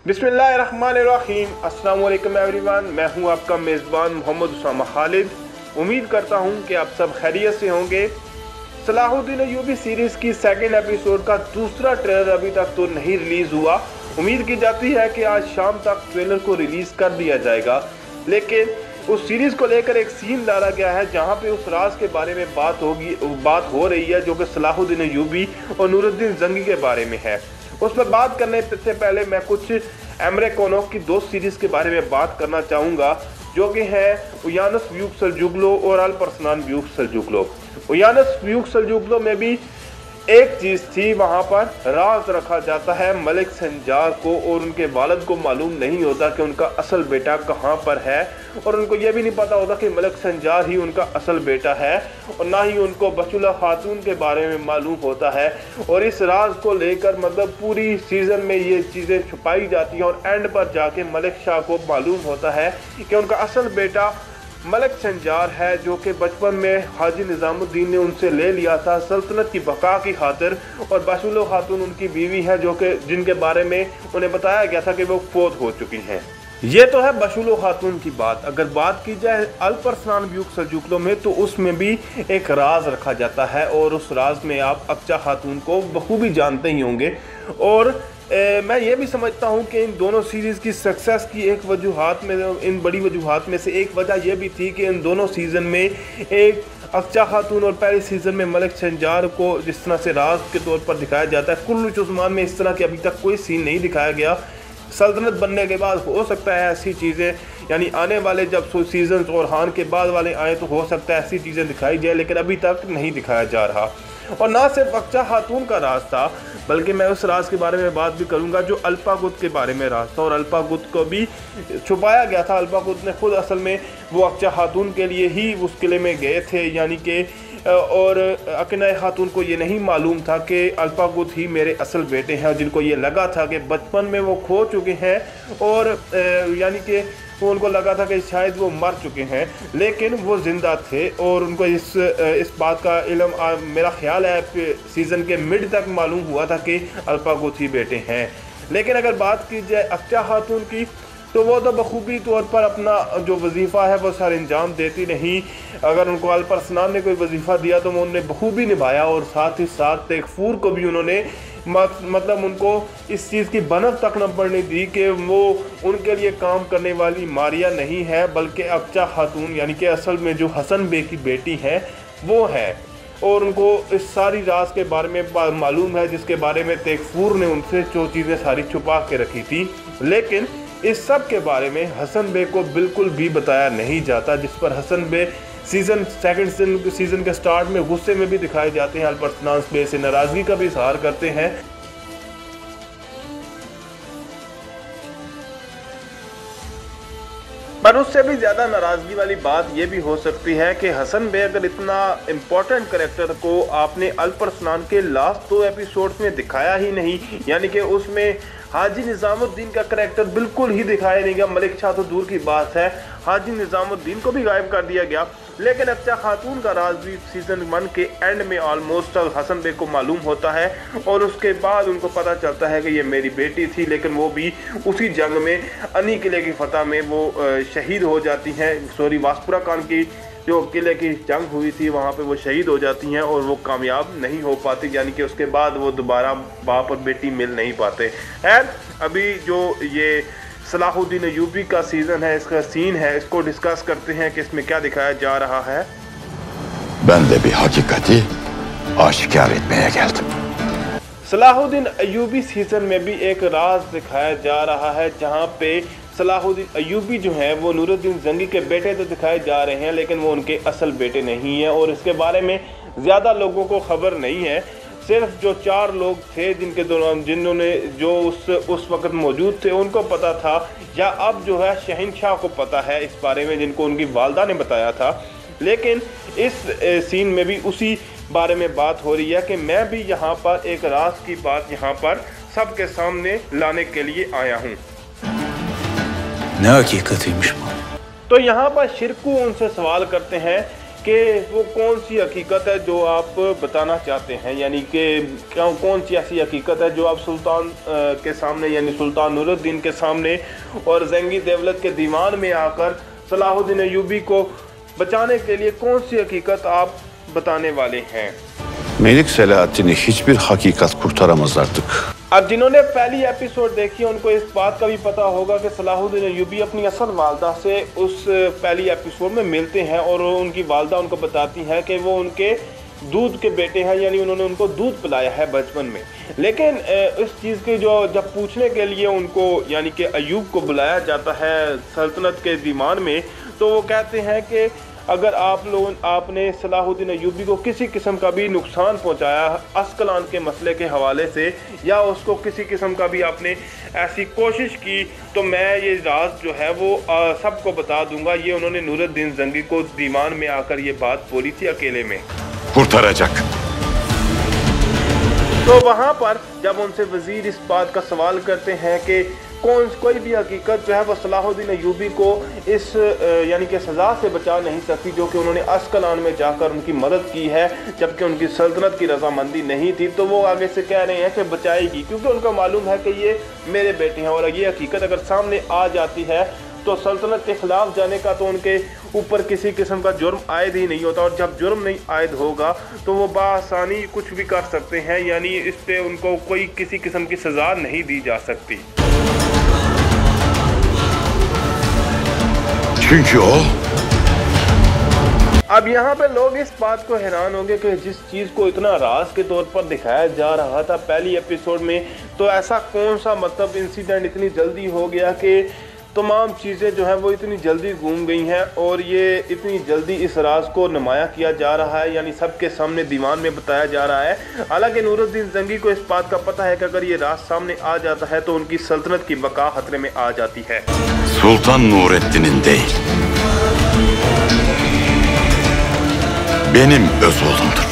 बिस्मिल्लाहिर्रहमानिर्रहीम। अस्सलाम वालेकुम एवरीवन, मैं हूं आपका मेज़बान मोहम्मद उसामा खालिद। उम्मीद करता हूं कि आप सब खैरियत से होंगे। सलाहुद्दीन अय्यूबी सीरीज़ की सेकंड एपिसोड का दूसरा ट्रेलर अभी तक तो नहीं रिलीज़ हुआ। उम्मीद की जाती है कि आज शाम तक ट्रेलर को रिलीज़ कर दिया जाएगा, लेकिन उस सीरीज़ को लेकर एक सीन डाला गया है जहां पे उस राज के बारे में बात हो रही है जो कि सलाहुद्दीन अय्यूबी और नूरुद्दीन जंगी के बारे में है। उस पर बात करने से पहले मैं कुछ एमरे कोनोक की दो सीरीज़ के बारे में बात करना चाहूँगा जो कि हैं उयानस ब्यूक सेल्जुकलो और अल्परसनान ब्यूक सेल्जुकलो। उयानस ब्यूक सेल्जुकलो में भी एक चीज़ थी, वहाँ पर राज रखा जाता है मलिक संजार को और उनके वालिद को मालूम नहीं होता कि उनका असल बेटा कहाँ पर है, और उनको ये भी नहीं पता होता कि मलिक संजार ही उनका असल बेटा है, और ना ही उनको बचुला खातून के बारे में मालूम होता है। और इस राज को लेकर मतलब पूरी सीज़न में ये चीज़ें छुपाई जाती हैं और एंड पर जाके मलिक शाह को मालूम होता है कि उनका असल बेटा मलिक संजार है, जो कि बचपन में हाजी निज़ामुद्दीन ने उनसे ले लिया था सल्तनत की बका की खातिर, और बशुला खातून उनकी बीवी है जो कि जिनके बारे में उन्हें बताया गया था कि वो फोत हो चुकी हैं। ये तो है बशुला खातून की बात। अगर बात की जाए अल्परसनान ब्यूक सेल्जुकलो में, तो उसमें भी एक राज रखा जाता है और उस राज में आप अक्चा खातून को बखूबी जानते ही होंगे। और मैं ये भी समझता हूँ कि इन दोनों सीरीज़ की सक्सेस की एक वजूहात में, इन बड़ी वजूहात में से एक वजह यह भी थी कि इन दोनों सीज़न में एक अक्चा खातून और पहले सीज़न में मलिक संजार को जिस तरह से राज के तौर पर दिखाया जाता है, कुल्लुच उस्मान में इस तरह के अभी तक कोई सीन नहीं दिखाया गया। सल्तनत बनने के बाद हो सकता है ऐसी चीज़ें, यानी आने वाले जब सीजन और हान के बाद वाले आए तो हो सकता है ऐसी चीज़ें दिखाई जाए, लेकिन अभी तक नहीं दिखाया जा रहा। और ना सिर्फ अक्चा खातून का राज था, बल्कि मैं उस राज के बारे में बात भी करूंगा जो अल्पागुत के बारे में राज था, और अल्पागुत को भी छुपाया गया था। अल्पागुत ने खुद असल में वो अक्चा खातून के लिए ही उस किले में गए थे, यानी कि और अकना खातून को ये नहीं मालूम था कि अल्पागुत ही मेरे असल बेटे हैं, जिनको ये लगा था कि बचपन में वो खो चुके हैं, और यानी कि उनको लगा था कि शायद वो मर चुके हैं, लेकिन वो ज़िंदा थे। और उनको इस बात का इल्म मेरा ख्याल है सीज़न के मिड तक मालूम हुआ था कि अल्पागुत ही बेटे हैं। लेकिन अगर बात की जाए अक्चा खातून की, तो वो तो बखूबी तौर पर अपना जो वजीफ़ा है वो सर अंजाम देती नहीं। अगर उनको अल्परसनान ने कोई वजीफ़ा दिया तो वो उन्होंने बखूबी निभाया, और साथ ही साथ तेगफूर को भी उन्होंने मतलब उनको इस चीज़ की बनत तक न पड़ने दी कि वो उनके लिए काम करने वाली मारिया नहीं है, बल्कि अक्चा खातून यानी कि असल में जो हसन बे की बेटी है वो है। और उनको इस सारी राज के बारे में मालूम है जिसके बारे में तेगफूर ने उनसे जो चीज़ें सारी छुपा के रखी थी, लेकिन इस सब के बारे में हसन बे को बिल्कुल भी बताया नहीं जाता, जिस पर हसन बे सेकंड सीज़न के स्टार्ट में गुस्से में भी दिखाए जाते हैं, अल्परसनान बे से नाराज़गी का भी इजहार करते हैं। पर उससे भी ज़्यादा नाराज़गी वाली बात यह भी हो सकती है कि हसन बे अगर इतना इम्पोर्टेंट कैरेक्टर को आपने अल्परसनान के लास्ट 2 एपिसोड्स में दिखाया ही नहीं, यानी कि उसमें हाजी निज़ामुद्दीन का कैरेक्टर बिल्कुल ही दिखाया नहीं गया, मलिक शाह तो दूर की बात है, हाजी निज़ामुद्दीन को भी गायब कर दिया गया। लेकिन अक्चा खातून का राज भी सीज़न 1 के एंड में ऑलमोस्ट हसन बे को मालूम होता है, और उसके बाद उनको पता चलता है कि ये मेरी बेटी थी, लेकिन वो भी उसी जंग में अनी किले की फतह में वो शहीद हो जाती हैं। वासपुरा खान की जो किले की जंग हुई थी वहाँ पे वो शहीद हो जाती हैं और वो कामयाब नहीं हो पाती, यानी कि उसके बाद वो दोबारा बाप और बेटी मिल नहीं पाते हैं। अभी जो ये सलाहुद्दीन अय्यूबी का सीज़न है, इसका सीन है, इसको डिस्कस करते हैं कि इसमें क्या दिखाया जा रहा है। Ben de bir hakikati aşikar etmeye geldim. Salahuddin Ayyubi season में भी एक राज दिखाया जा रहा है, जहाँ पे सलाहुद्दीन अय्यूबी जो हैं वो नूरुद्दीन जंगी के बेटे तो दिखाए जा रहे हैं, लेकिन वो उनके असल बेटे नहीं हैं, और इसके बारे में ज़्यादा लोगों को खबर नहीं है। सिर्फ जो 4 लोग थे जिन्होंने जो उस वक्त मौजूद थे उनको पता था, या अब जो है शहंशाह को पता है इस बारे में, जिनको उनकी वालदा ने बताया था। लेकिन इस सीन में भी उसी बारे में बात हो रही है कि मैं भी यहाँ पर एक राज की बात यहाँ पर सबके सामने लाने के लिए आया हूँ। Ne hakikatiymiş bu? तो यहाँ पर शिरकू उनसे सवाल करते हैं कि वो कौन सी हकीकत है जो आप बताना चाहते हैं, यानी कि कौन सी ऐसी हकीकत है जो आप सुल्तान के सामने यानी सुल्तान नूरुद्दीन के सामने और जंगी दौलत के दीवान में आकर सलाहुद्दीन अय्यूबी को बचाने के लिए कौन सी हकीकत आप बताने वाले हैं? Melik Selahattin'i hiçbir hakikat kurtaramaz artık. अब जिन्होंने पहली एपिसोड देखी उनको इस बात का भी पता होगा कि सलाहुद्दीन अय्यूबी अपनी असल वालदा से उस पहली एपिसोड में मिलते हैं और उनकी वालदा उनको बताती है कि वो उनके दूध के बेटे हैं, यानी उन्होंने उनको दूध पिलाया है बचपन में। लेकिन इस चीज़ के जो जब पूछने के लिए उनको यानी कि अय्यूब को बुलाया जाता है सल्तनत के दीवान में, तो वो कहते हैं कि अगर आपने सलाहुद्दीन अय्यूबी को किसी किस्म का भी नुकसान पहुंचाया अस्कलान के मसले के हवाले से या उसको किसी किस्म का भी आपने ऐसी कोशिश की तो मैं ये राज जो है वो सबको बता दूंगा। ये उन्होंने नूरुद्दीन जंगी को दीवान में आकर ये बात बोली थी अकेले में। Kurtaracak. तो वहाँ पर जब उनसे वजीर इस बात का सवाल करते हैं कि कोई भी हकीकत जो है वो सलाहुद्दीन अय्यूबी को इस यानी कि सज़ा से बचा नहीं सकती जो कि उन्होंने अस्कलान में जाकर उनकी मदद की है जबकि उनकी सल्तनत की रजामंदी नहीं थी, तो वो आगे से कह रहे हैं कि बचाएगी, क्योंकि उनको मालूम है कि ये मेरे बेटे हैं और ये हकीकत अगर सामने आ जाती है तो सल्तनत के खिलाफ जाने का तो उनके ऊपर किसी किस्म का जुर्म आयद ही नहीं होता, और जब जुर्म नहीं आयद होगा तो वो बासानी कुछ भी कर सकते हैं, यानी इस पे उनको कोई किसी किस्म की सज़ा नहीं दी जा सकती। Çünkü o अब यहाँ पे लोग इस बात को हैरान होंगे कि जिस चीज़ को इतना राज के तौर पर दिखाया जा रहा था पहली एपिसोड में, तो ऐसा कौन सा मतलब इंसिडेंट इतनी जल्दी हो गया कि तमाम चीज़ें जो हैं वो इतनी जल्दी घूम गई हैं और ये इतनी जल्दी इस राज को नुमाया किया जा रहा है, यानी सबके सामने दीवान में बताया जा रहा है। हालांकि नूरुद्दीन जंगी को इस बात का पता है कि अगर ये राज सामने आ जाता है तो उनकी सल्तनत की बका खतरे में आ जाती है। Sultan Nurettin'in değil, benim öz oğlumdur.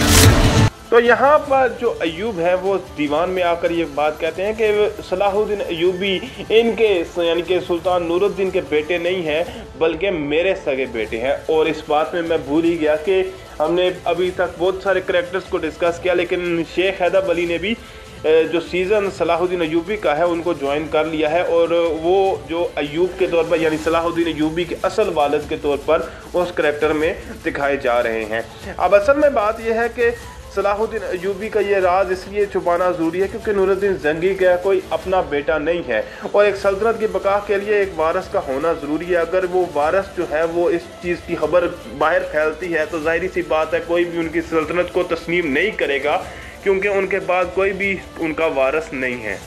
तो यहाँ पर जो अय्यूब है वो दीवान में आकर ये बात कहते हैं कि सलाहुद्दीन अय्यूबी इनके यानी कि सुल्तान नूरुद्दीन के बेटे नहीं हैं बल्कि मेरे सगे बेटे हैं। और इस बात में मैं भूल ही गया कि हमने अभी तक बहुत सारे करैक्टर्स को डिस्कस किया, लेकिन शेख हैदर अली ने भी जो सीज़न सलाहुद्दीन अय्यूबी का है उनको ज्वाइन कर लिया है और वो जो अय्यूब के तौर पर यानी सलाहुद्दीन अय्यूबी के असल वालिद के तौर पर उस करैक्टर में दिखाए जा रहे हैं। अब असल में बात यह है कि सलाहुद्दीन अय्यूबी का ये राज इसलिए छुपाना ज़रूरी है क्योंकि नूरुद्दीन जंगी का कोई अपना बेटा नहीं है और एक सल्तनत की बका के लिए एक वारिस का होना ज़रूरी है। अगर वो वारिस जो है वो इस चीज़ की खबर बाहर फैलती है तो जाहिर सी बात है कोई भी उनकी सल्तनत को तस्लीम नहीं करेगा, क्योंकि उनके बाद कोई भी उनका वारिस नहीं है।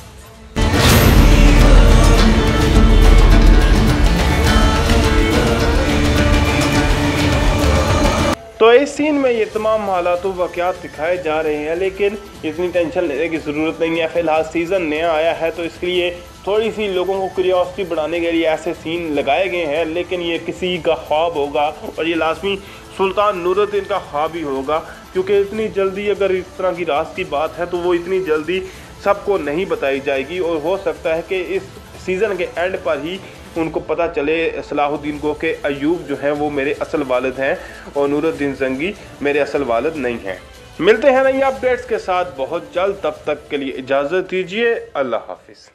तो इस सीन में ये तमाम हालात वाक़यात दिखाए जा रहे हैं, लेकिन इतनी टेंशन लेने की ज़रूरत नहीं है। फ़िलहाल सीज़न नया आया है तो इसके लिए थोड़ी सी लोगों को क्यूरियोसिटी बढ़ाने के लिए ऐसे सीन लगाए गए हैं, लेकिन ये किसी का ख्वाब होगा और ये लाजमी सुल्तान नूरुद्दीन का ख्वाब ही होगा, क्योंकि इतनी जल्दी अगर इस तरह की राज की बात है तो वो इतनी जल्दी सबको नहीं बताई जाएगी और हो सकता है कि इस सीज़न के एंड पर ही उनको पता चले सलाहुद्दीन को कि अय्यूब जो है वो मेरे असल वालिद हैं और नूरुद्दीन जंगी मेरे असल वालिद नहीं हैं। मिलते हैं नई अपडेट्स के साथ बहुत जल्द, तब तक के लिए इजाज़त दीजिए। अल्लाह हाफिज़।